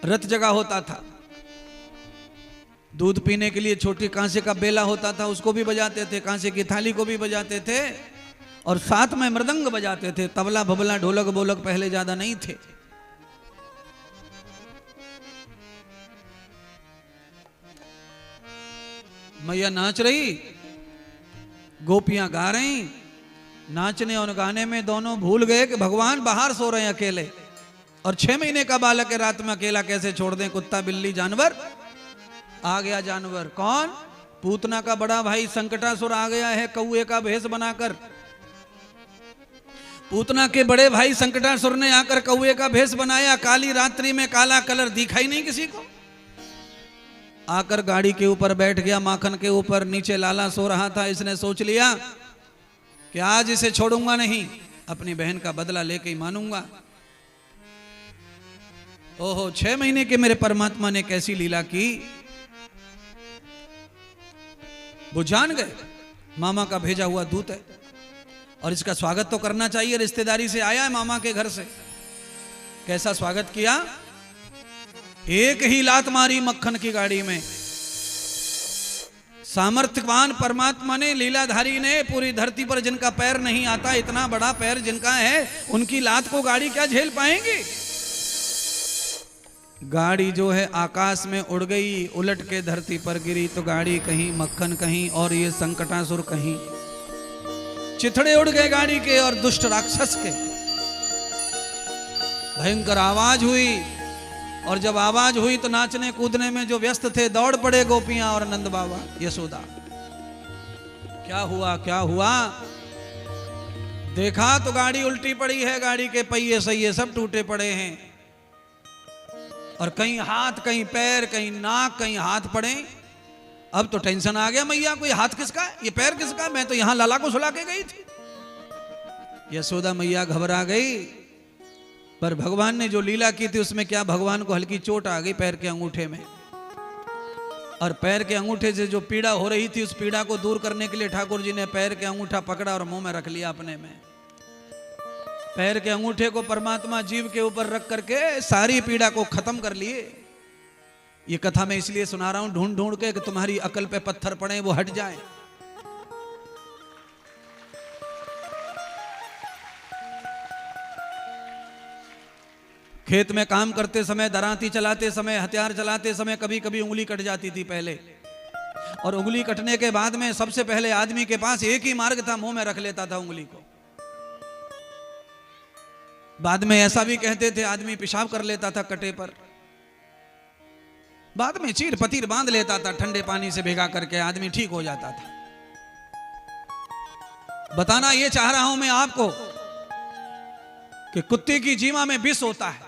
रत जगह होता था, दूध पीने के लिए छोटी कांसे का बेला होता था, उसको भी बजाते थे, कांसे की थाली को भी बजाते थे, और साथ में मृदंग बजाते थे। तबला भबला ढोलक बोलक पहले ज्यादा नहीं थे। मैया नाच रही, गोपियां गा रही, नाचने और गाने में दोनों भूल गए कि भगवान बाहर सो रहे हैं अकेले, और 6 महीने का बालक है, रात में अकेला कैसे छोड़ दें? कुत्ता बिल्ली जानवर आ गया। जानवर कौन? पूतना का बड़ा भाई संकटासुर आ गया है कौए का भेष बनाकर। पूतना के बड़े भाई संकटासुर ने आकर कौए का भेष बनाया। काली रात्रि में काला कलर दिखाई नहीं किसी को। आकर गाड़ी के ऊपर बैठ गया, माखन के ऊपर, नीचे लाला सो रहा था। इसने सोच लिया कि आज इसे छोड़ूंगा नहीं, अपनी बहन का बदला लेके ही मानूंगा। ओहो, 6 महीने के मेरे परमात्मा ने कैसी लीला की, वो जान गए मामा का भेजा हुआ दूत है, और इसका स्वागत तो करना चाहिए। रिश्तेदारी से आया है मामा के घर से। कैसा स्वागत किया? एक ही लात मारी मक्खन की गाड़ी में। सामर्थ्यवान परमात्मा ने, लीलाधारी ने, पूरी धरती पर जिनका पैर नहीं आता, इतना बड़ा पैर जिनका है, उनकी लात को गाड़ी क्या झेल पाएंगे? गाड़ी जो है आकाश में उड़ गई, उलट के धरती पर गिरी, तो गाड़ी कहीं, मक्खन कहीं, और ये संकटासुर कहीं। चिथड़े उड़ गए गाड़ी के और दुष्ट राक्षस के। भयंकर आवाज हुई, और जब आवाज हुई तो नाचने कूदने में जो व्यस्त थे दौड़ पड़े गोपियां और नंद बाबा यशोदा। क्या हुआ, क्या हुआ? देखा तो गाड़ी उल्टी पड़ी है, गाड़ी के पहिए सहिए सब टूटे पड़े हैं, और कहीं हाथ, कहीं पैर, कहीं नाक, कहीं हाथ पड़े। अब तो टेंशन आ गया मैया को, ये हाथ किसका है, ये पैर किसका है? मैं तो यहां लाला को सुला के गई थी। यशोदा मैया घबरा गई, पर भगवान ने जो लीला की थी उसमें क्या, भगवान को हल्की चोट आ गई पैर के अंगूठे में, और पैर के अंगूठे से जो पीड़ा हो रही थी, उस पीड़ा को दूर करने के लिए ठाकुर जी ने पैर के अंगूठा पकड़ा और मुंह में रख लिया अपने में। पैर के अंगूठे को परमात्मा जीव के ऊपर रख करके सारी पीड़ा को खत्म कर लिए। ये कथा मैं इसलिए सुना रहा हूं ढूंढ ढूंढ के कि तुम्हारी अकल पे पत्थर पड़े, वो हट जाए। खेत में काम करते समय, दराती चलाते समय, हथियार चलाते समय कभी कभी उंगली कट जाती थी पहले, और उंगली कटने के बाद में सबसे पहले आदमी के पास एक ही मार्ग था, मुंह में रख लेता था उंगली को। बाद में ऐसा भी कहते थे आदमी पेशाब कर लेता था कटे पर, बाद में चीर पतीर बांध लेता था, ठंडे पानी से भिगा करके आदमी ठीक हो जाता था। बताना ये चाह रहा हूं मैं आपको कि कुत्ते की जीवा में विष होता है,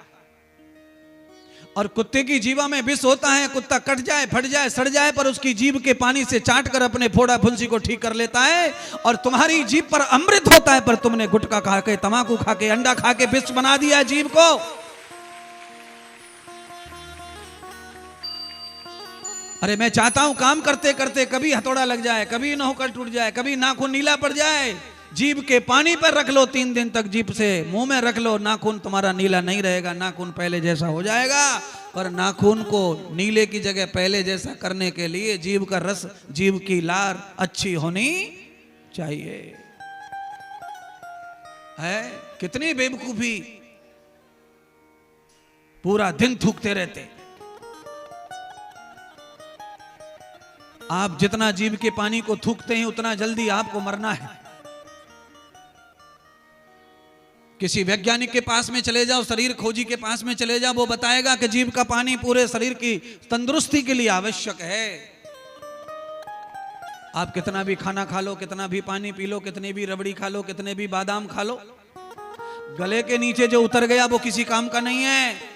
और कुत्ते की जीवा में विष होता है। कुत्ता कट जाए, फट जाए, सड़ जाए, पर उसकी जीभ के पानी से चाट कर अपने फोड़ा फुंसी को ठीक कर लेता है। और तुम्हारी जीभ पर अमृत होता है, पर तुमने गुटखा खा के, तमाकू खा के, अंडा खा के विष बना दिया जीभ को। अरे मैं चाहता हूं काम करते करते कभी हथौड़ा लग जाए, कभी नौकर टूट जाए, कभी नाखून नीला पड़ जाए, जीभ के पानी पर रख लो 3 दिन तक, जीभ से मुंह में रख लो, नाखून तुम्हारा नीला नहीं रहेगा, नाखून पहले जैसा हो जाएगा। पर नाखून को नीले की जगह पहले जैसा करने के लिए जीभ का रस, जीभ की लार अच्छी होनी चाहिए। है कितनी बेवकूफी, पूरा दिन थूकते रहते। आप जितना जीभ के पानी को थूकते हैं उतना जल्दी आपको मरना है। किसी वैज्ञानिक के पास में चले जाओ, शरीर खोजी के पास में चले जाओ, वो बताएगा कि जीभ का पानी पूरे शरीर की तंदुरुस्ती के लिए आवश्यक है। आप कितना भी खाना खा लो, कितना भी पानी पी लो, कितनी भी रबड़ी खा लो, कितने भी बादाम खा लो, गले के नीचे जो उतर गया वो किसी काम का नहीं है।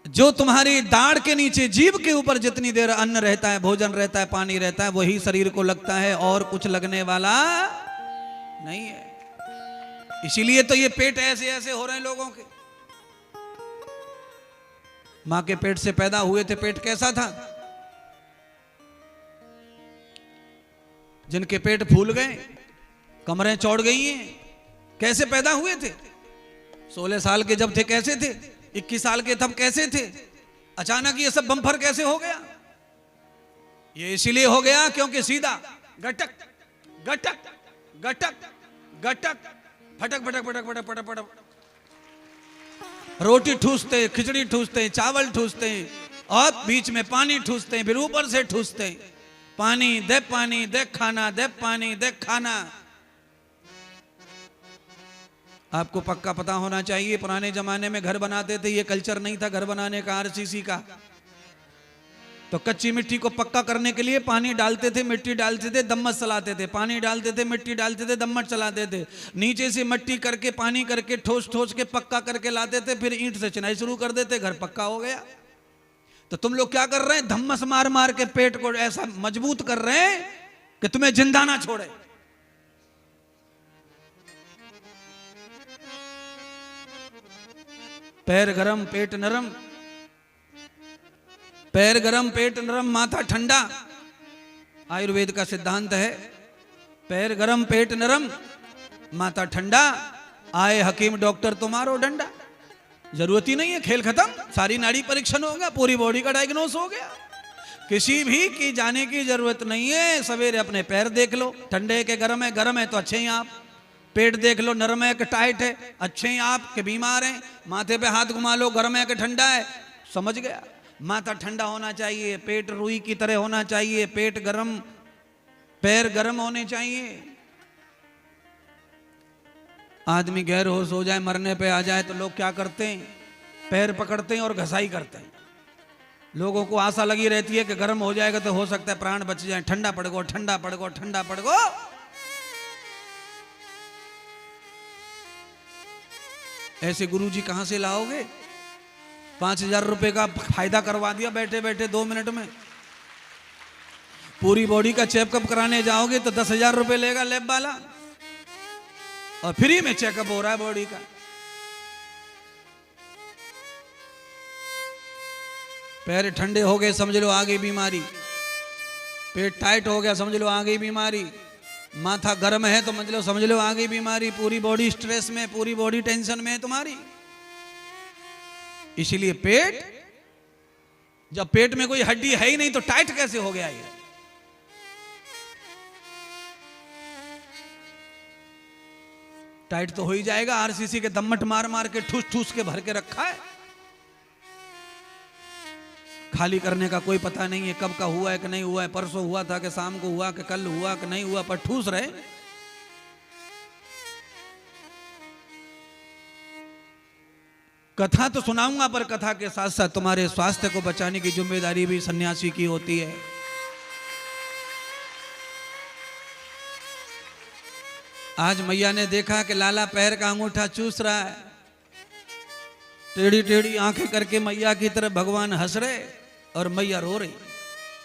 जो तुम्हारी दाढ़ के नीचे, जीभ के ऊपर जितनी देर अन्न रहता है, भोजन रहता है, पानी रहता है, वही शरीर को लगता है, और कुछ लगने वाला नहीं है। इसीलिए तो ये पेट ऐसे ऐसे हो रहे हैं लोगों के। मां के पेट से पैदा हुए थे, पेट कैसा था? जिनके पेट फूल गए, कमरें चौड़ गई हैं, कैसे पैदा हुए थे? 16 साल के जब थे कैसे थे? 21 साल के तब कैसे थे, अचानक ये सब बम्फर कैसे हो गया? ये इसीलिए हो गया क्योंकि सीधा गटक गटक गटक गटक फटक फटक फटक फटक फटक फटक रोटी ठूसते, खिचड़ी ठूसते, चावल ठूसते और बीच में पानी ठूसते, फिर ऊपर से ठूसते, पानी दे खाना, दे पानी दे खाना। आपको पक्का पता होना चाहिए, पुराने जमाने में घर बनाते थे, ये कल्चर नहीं था घर बनाने का आरसीसी का। तो कच्ची मिट्टी को पक्का करने के लिए पानी डालते थे, मिट्टी डालते थे, दम्मच चलाते थे, पानी डालते थे, मिट्टी डालते थे, दम्मच चलाते थे, नीचे से मिट्टी करके पानी करके ठोस ठोस के पक्का करके लाते थे, फिर ईंट से चिनाई शुरू कर देते, घर पक्का हो गया। तो तुम लोग क्या कर रहे हैं, धम्मस मार मार के पेट को ऐसा मजबूत कर रहे हैं कि तुम्हें जिंदा ना छोड़े। पैर गरम पेट नरम, पैर गरम पेट नरम माथा ठंडा, आयुर्वेद का सिद्धांत है। पैर गरम पेट नरम माथा ठंडा, आए हकीम डॉक्टर तुम्हारो डंडा। जरूरत ही नहीं है, खेल खत्म, सारी नाड़ी परीक्षण हो गया, पूरी बॉडी का डायग्नोस हो गया, किसी भी की जाने की जरूरत नहीं है। सवेरे अपने पैर देख लो, ठंडे के गरम है तो अच्छे ही आप, पेट देख लो नरम है कि टाइट है, अच्छे ही आप के बीमार हैं, माथे पे हाथ घुमा लो गरम है कि ठंडा है, समझ गया। माथा ठंडा होना चाहिए, पेट रुई की तरह होना चाहिए, पेट गरम, पैर गरम होने चाहिए। आदमी गैर होश हो जाए, मरने पे आ जाए तो लोग क्या करते हैं, पैर पकड़ते हैं और घसाई करते हैं। लोगों को आशा लगी रहती है कि गर्म हो जाएगा तो हो सकता है प्राण बच जाए, ठंडा पड़ गो, ठंडा पड़ गो, ठंडा पड़ गो। ऐसे गुरुजी कहां से लाओगे? 5,000 रुपए का फायदा करवा दिया बैठे बैठे 2 मिनट में। पूरी बॉडी का चेकअप कराने जाओगे तो 10,000 रुपए लेगा लैब वाला, और फ्री में चेकअप हो रहा है बॉडी का। पैर ठंडे हो गए समझ लो आ गई बीमारी, पेट टाइट हो गया समझ लो आ गई बीमारी, माथा गर्म है तो समझ लो आ गई बीमारी, पूरी बॉडी स्ट्रेस में, पूरी बॉडी टेंशन में है तुम्हारी। इसीलिए पेट, जब पेट में कोई हड्डी है ही नहीं तो टाइट कैसे हो गया ये? टाइट तो हो ही जाएगा, आरसीसी के दम्मट मार मार के ठूस ठूस के भर के रखा है, खाली करने का कोई पता नहीं है कब का हुआ है कि नहीं हुआ है, परसों हुआ था कि शाम को हुआ कि कल हुआ कि नहीं हुआ, पर ठूस रहे। कथा तो सुनाऊंगा, पर कथा के साथ साथ तुम्हारे स्वास्थ्य को बचाने की जिम्मेदारी भी सन्यासी की होती है। आज मैया ने देखा कि लाला पैर का अंगूठा चूस रहा है, टेढ़ी टेढ़ी आंखें करके मैया की तरफ भगवान हंस रहे और मैया रो रही।